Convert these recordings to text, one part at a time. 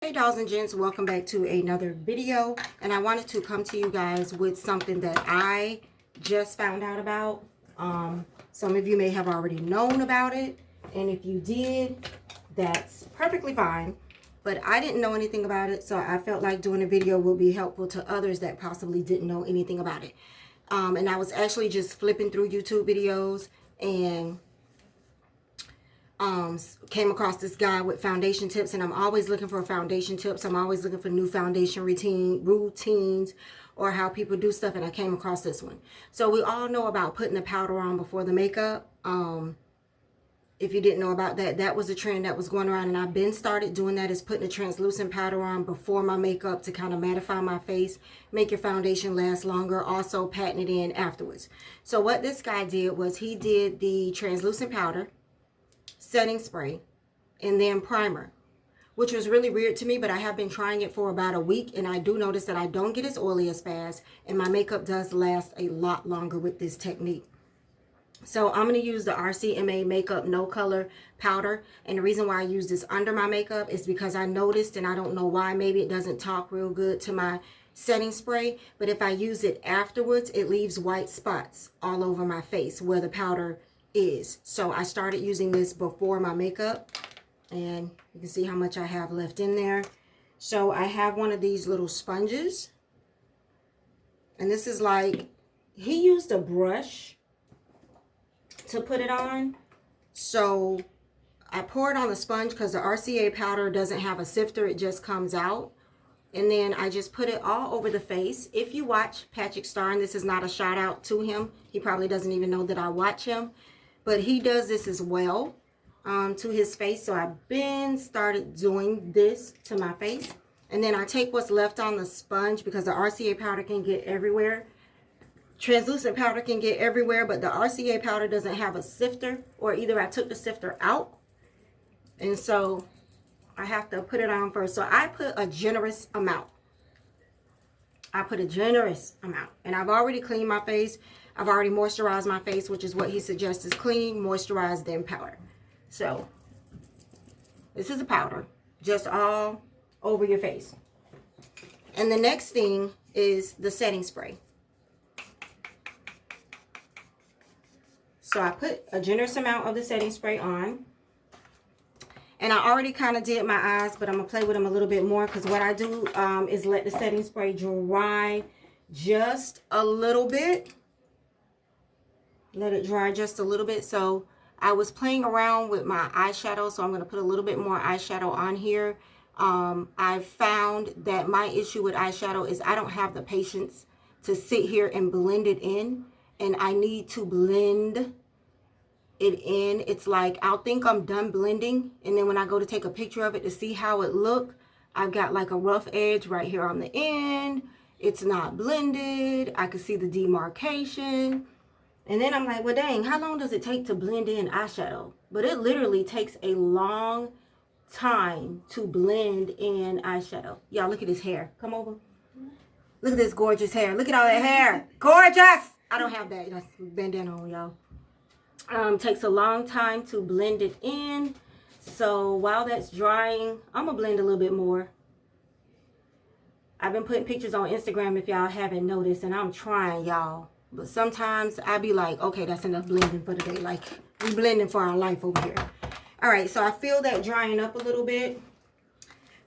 Hey dolls and gents, welcome back to another video, and I wanted to come to you guys with something that I just found out about. Some of you may have already known about it, and if you did, that's perfectly fine, but I didn't know anything about it, so I felt like doing a video will be helpful to others that possibly didn't know anything about it. And I was actually just flipping through YouTube videos and came across this guy with foundation tips, and I'm always looking for foundation tips. I'm always looking for new foundation routines or how people do stuff, and I came across this one. So we all know about putting the powder on before the makeup. If you didn't know about that, that was a trend that was going around, and I've been started doing that, is putting a translucent powder on before my makeup to kind of mattify my face, make your foundation last longer, also patting it in afterwards. So what this guy did was he did the translucent powder, setting spray, and then primer, which was really weird to me, but I have been trying it for about a week, and I do notice that I don't get as oily as fast, and my makeup does last a lot longer with this technique. So I'm going to use the RCMA Makeup No Color Powder, and the reason why I use this under my makeup is because I noticed, and I don't know why, maybe it doesn't talk real good to my setting spray, but if I use it afterwards, it leaves white spots all over my face where the powder is. So I started using this before my makeup, and you can see how much I have left in there. So I have one of these little sponges, and this is like, he used a brush to put it on, so I pour it on the sponge because the RCA powder doesn't have a sifter, it just comes out, and then I just put it all over the face. If you watch Patrick Star, and this is not a shout out to him, he probably doesn't even know that I watch him, but he does this as well to his face. So I've been started doing this to my face, and then I take what's left on the sponge, because the RCA powder can get everywhere. Translucent powder can get everywhere, but the RCA powder doesn't have a sifter, or either I took the sifter out, and so I have to put it on first. So I put a generous amount. And I've already cleaned my face. I've already moisturized my face, which is what he suggests, is clean, moisturize, then powder. So this is a powder, just all over your face. And the next thing is the setting spray. So I put a generous amount of the setting spray on. And I already kind of did my eyes, but I'm going to play with them a little bit more, because what I do is let the setting spray dry just a little bit. Let it dry just a little bit. So I was playing around with my eyeshadow, so I'm going to put a little bit more eyeshadow on here. I found that my issue with eyeshadow is I don't have the patience to sit here and blend it in, and I need to blend it in. It's like I'll think I'm done blending, and then when I go to take a picture of it to see how it look, I've got like a rough edge right here on the end. It's not blended. I can see the demarcation, and then I'm like, well dang, how long does it take to blend in eyeshadow? But it literally takes a long time to blend in eyeshadow. Y'all, look at his hair. Come over. Look at this gorgeous hair. Look at all that hair. Gorgeous. I don't have that. That's bandana on, y'all. Takes a long time to blend it in. So while that's drying, I'm gonna blend a little bit more. I've been putting pictures on Instagram if y'all haven't noticed, and I'm trying, y'all, but sometimes I be like, okay, that's enough blending for the day. Like, we blending for our life over here. All right, so I feel that drying up a little bit.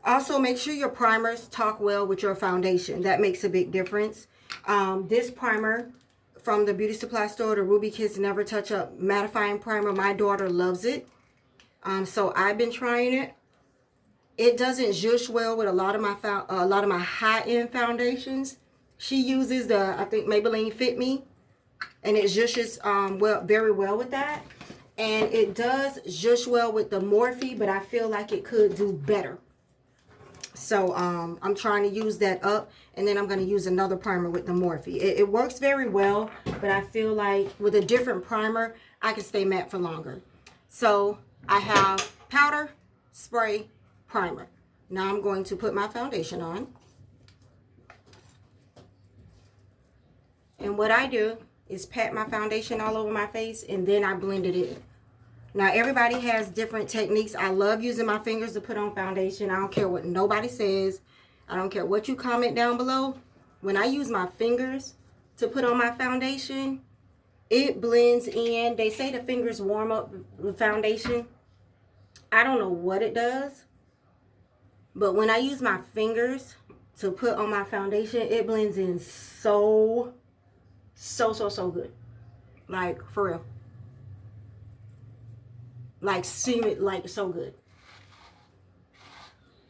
Also, make sure your primers talk well with your foundation. That makes a big difference. This primer from the beauty supply store, the Ruby Kiss Never Touch Up mattifying primer, my daughter loves it. So I've been trying it. It doesn't zhuzh well with a lot of my high-end foundations. She uses the, I think, Maybelline Fit Me, and it zhuzhes very well with that. And it does zhuzh well with the Morphe, but I feel like it could do better. So I'm trying to use that up, and then I'm going to use another primer with the Morphe. It works very well, but I feel like with a different primer, I can stay matte for longer. So I have powder, spray, primer. Now I'm going to put my foundation on. And what I do is pat my foundation all over my face, and then I blend it in. Now, everybody has different techniques. I love using my fingers to put on foundation. I don't care what nobody says. I don't care what you comment down below. When I use my fingers to put on my foundation, it blends in. They say the fingers warm up the foundation. I don't know what it does, but when I use my fingers to put on my foundation, it blends in so good. Like, for real. Like, seem it like so good.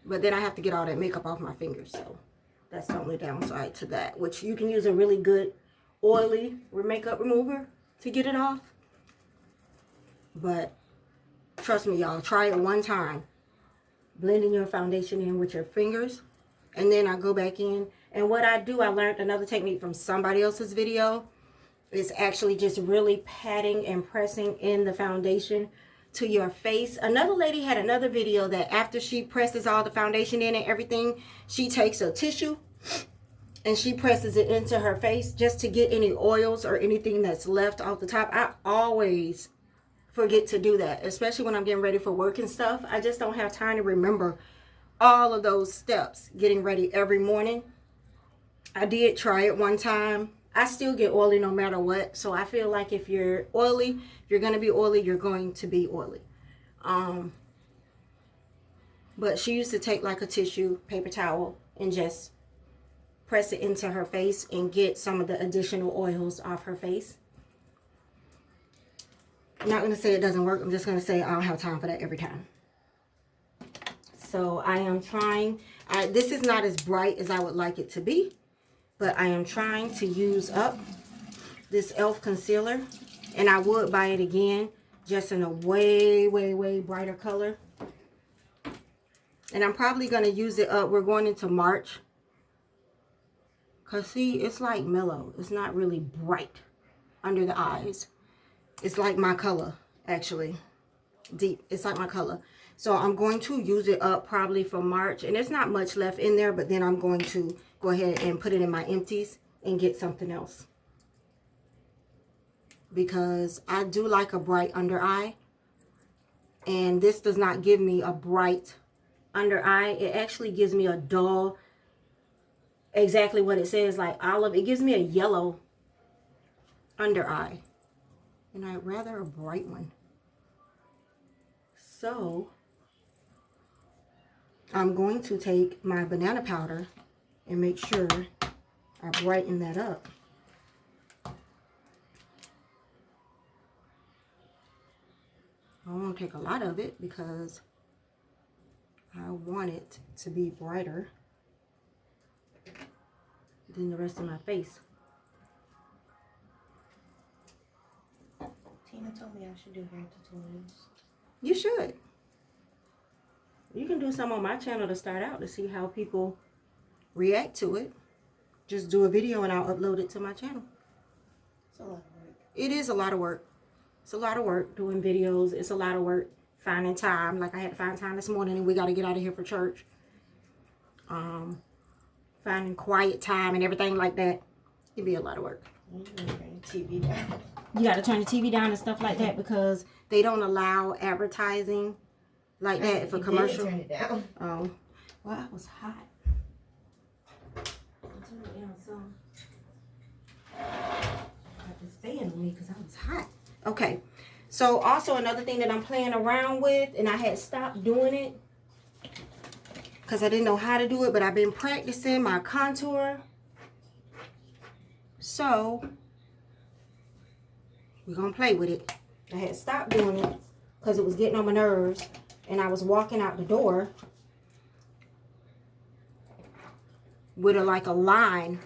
But then I have to get all that makeup off my fingers, so that's the only downside to that. Which you can use a really good oily makeup remover to get it off. But trust me, y'all, try it one time. Blending your foundation in with your fingers. And then I go back in. And what I do, I learned another technique from somebody else's video. Is actually just really patting and pressing in the foundation to your face. Another lady had another video that after she presses all the foundation in and everything, she takes a tissue and she presses it into her face just to get any oils or anything that's left off the top. I always forget to do that, especially when I'm getting ready for work and stuff. I just don't have time to remember all of those steps getting ready every morning. I did try it one time. I still get oily no matter what. So I feel like if you're oily, if you're going to be oily, you're going to be oily. But she used to take like a tissue, paper towel, and just press it into her face and get some of the additional oils off her face. I'm not going to say it doesn't work. I'm just going to say I don't have time for that every time. So I am trying. This is not as bright as I would like it to be. But I am trying to use up this e.l.f. concealer. And I would buy it again, just in a way brighter color. And I'm probably going to use it up. We're going into March. Because, see, it's like mellow. It's not really bright under the eyes. It's like my color, actually. Deep. It's like my color. So I'm going to use it up probably for March. And there's not much left in there. But then I'm going to go ahead and put it in my empties and get something else. Because I do like a bright under eye. And this does not give me a bright under eye. It actually gives me a dull, exactly what it says, like olive. It gives me a yellow under eye. And I'd rather a bright one. So I'm going to take my banana powder and make sure I brighten that up. I won't take a lot of it because I want it to be brighter than the rest of my face. Tina told me I should do hair tutorials. You should. You can do some on my channel to start out to see how people react to it. Just do a video and I'll upload it to my channel. It's a lot of work. It is a lot of work. It's a lot of work doing videos. It's a lot of work finding time. Like I had to find time this morning and we got to get out of here for church. Finding quiet time and everything like that. It'd be a lot of work. You can turn the TV down. You got to turn the TV down and stuff like that because they don't allow advertising like that for commercial. Turn it down. Oh, well, I was hot. I'll turn it down some. Got this fan on me because I was hot. Okay, so also another thing that I'm playing around with, and I had stopped doing it because I didn't know how to do it, but I've been practicing my contour. So we're going to play with it. I had stopped doing it because it was getting on my nerves, and I was walking out the door with like a line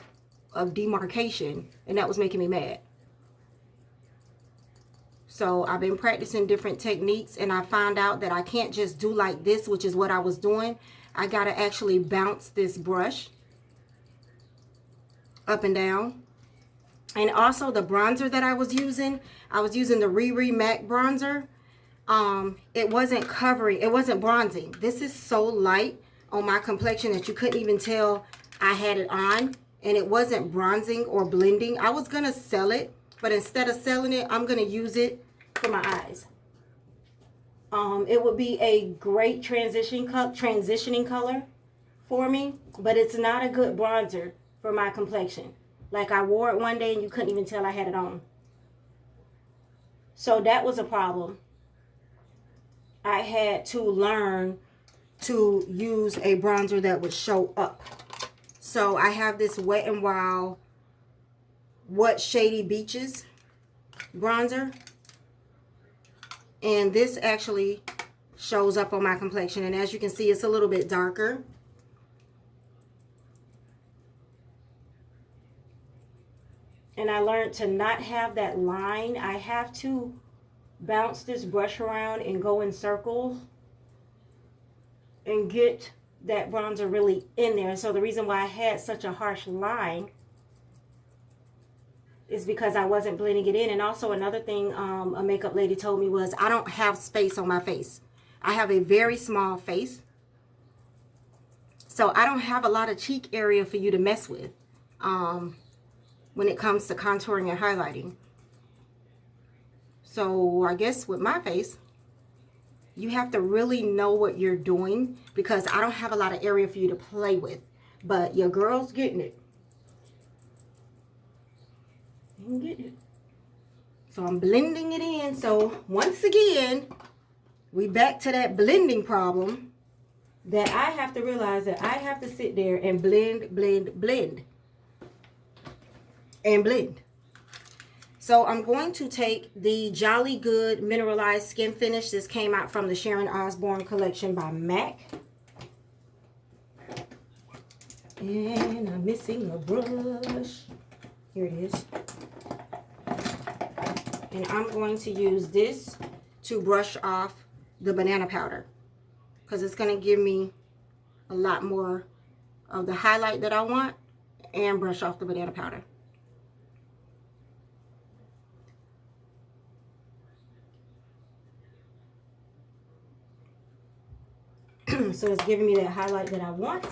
of demarcation, and that was making me mad. So I've been practicing different techniques, and I found out that I can't just do like this, which is what I was doing. I got to actually bounce this brush up and down. And also the bronzer that I was using the Riri MAC bronzer. It wasn't covering, it wasn't bronzing. This is so light on my complexion that you couldn't even tell I had it on. And it wasn't bronzing or blending. I was going to sell it, but instead of selling it, I'm going to use it for my eyes. It would be a great transitioning color for me, but it's not a good bronzer for my complexion. Like, I wore it one day and you couldn't even tell I had it on. So that was a problem. I had to learn to use a bronzer that would show up. So I have this Wet n Wild What Shady Beaches bronzer. And this actually shows up on my complexion. And as you can see, it's a little bit darker. And I learned to not have that line. I have to bounce this brush around and go in circles and get that bronzer really in there. And so the reason why I had such a harsh line is because I wasn't blending it in. And also another thing a makeup lady told me was I don't have space on my face. I have a very small face. So I don't have a lot of cheek area for you to mess with when it comes to contouring and highlighting. So I guess with my face, you have to really know what you're doing because I don't have a lot of area for you to play with. But your girl's getting it. I'm getting it. So I'm blending it in. So once again, we back to that blending problem that I have to realize that I have to sit there and blend, blend, blend. And blend. So I'm going to take the Jolly Good Mineralized Skin Finish. This came out from the Sharon Osbourne collection by MAC. And I'm missing a brush. Here it is. And I'm going to use this to brush off the banana powder, because it's going to give me a lot more of the highlight that I want and brush off the banana powder. So it's giving me that highlight that I want.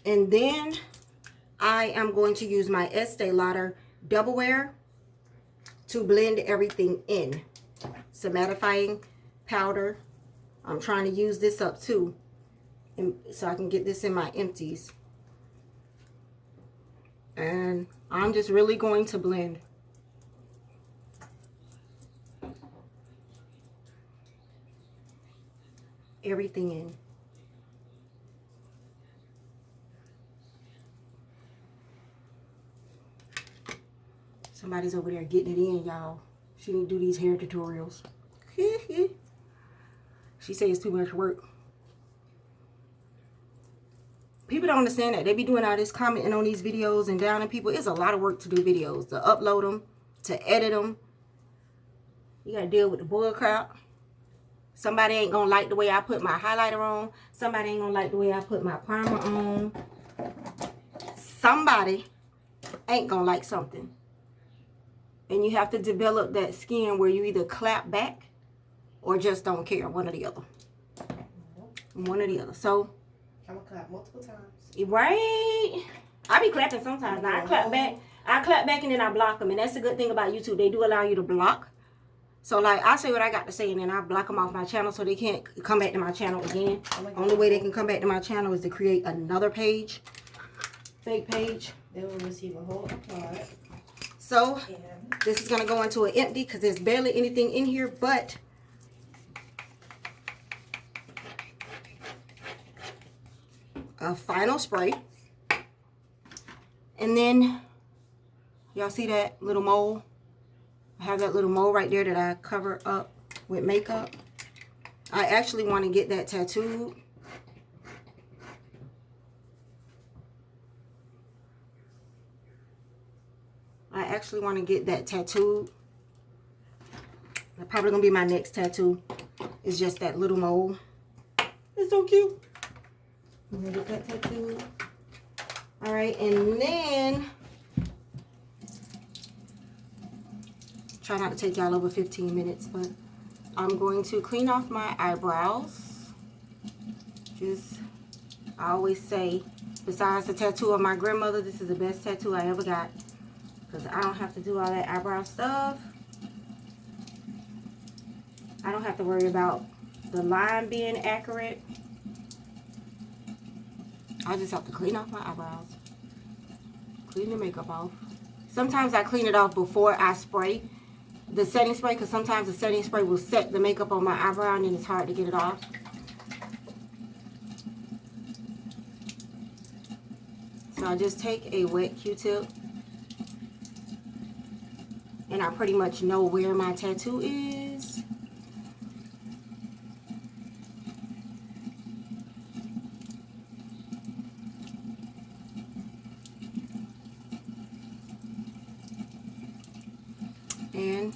And then I am going to use my Estee Lauder Double Wear to blend everything in. Some mattifying powder. I'm trying to use this up too, and so I can get this in my empties. And I'm just really going to blend. Everything in. Somebody's over there getting it in, y'all. She didn't do these hair tutorials. She says it's too much work. People don't understand that. They be doing all this commenting on these videos and downing people. It's a lot of work to do videos. To upload them, to edit them. You gotta deal with the bull crap. Somebody ain't gonna like the way I put my highlighter on. Somebody ain't gonna like the way I put my primer on. Somebody ain't gonna like something. And you have to develop that skin where you either clap back or just don't care. One or the other. One or the other. So, I'm gonna clap multiple times. Right? I be clapping sometimes. Now, I clap back. I clap back and then I block them. And that's the good thing about YouTube. They do allow you to block. So, like, I say what I got to say and then I block them off my channel so they can't come back to my channel again. Only way they can come back to my channel is to create another page. Fake page. They will receive a whole applaud. So, this is going to go into an empty because there's barely anything in here but a final spray. And then, y'all see that little mole? I have that little mole right there that I cover up with makeup. I actually want to get that tattooed. That's probably going to be my next tattoo. It's just that little mole. It's so cute. I'm going to get that tattoo. Alright, and then try not to take y'all over 15 minutes, but I'm going to clean off my eyebrows. I always say, besides the tattoo of my grandmother, this is the best tattoo I ever got. Because I don't have to do all that eyebrow stuff. I don't have to worry about the line being accurate. I just have to clean off my eyebrows. Clean the makeup off. Sometimes I clean it off before I spray the setting spray, because sometimes the setting spray will set the makeup on my eyebrow and then it's hard to get it off. So I just take a wet Q-tip and I pretty much know where my tattoo is. And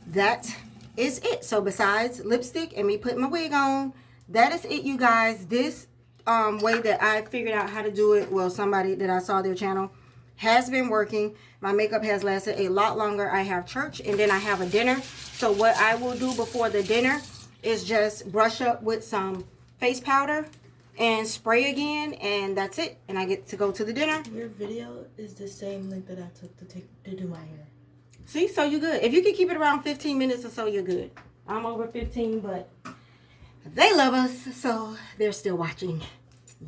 that is it. So besides lipstick and me putting my wig on, that is it, you guys. This way that I figured out how to do it, well, somebody that I saw their channel, has been working. My makeup has lasted a lot longer. I have church and then I have a dinner. So what I will do before the dinner is just brush up with some face powder and spray again, and that's it. And I get to go to the dinner. Your video is the same length that I took to do my hair. See, so you're good. If you can keep it around 15 minutes or so, you're good. I'm over 15, but they love us, so they're still watching.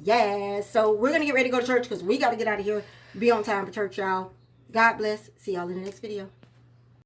Yeah, so we're going to get ready to go to church because we got to get out of here. Be on time for church, y'all. God bless. See y'all in the next video.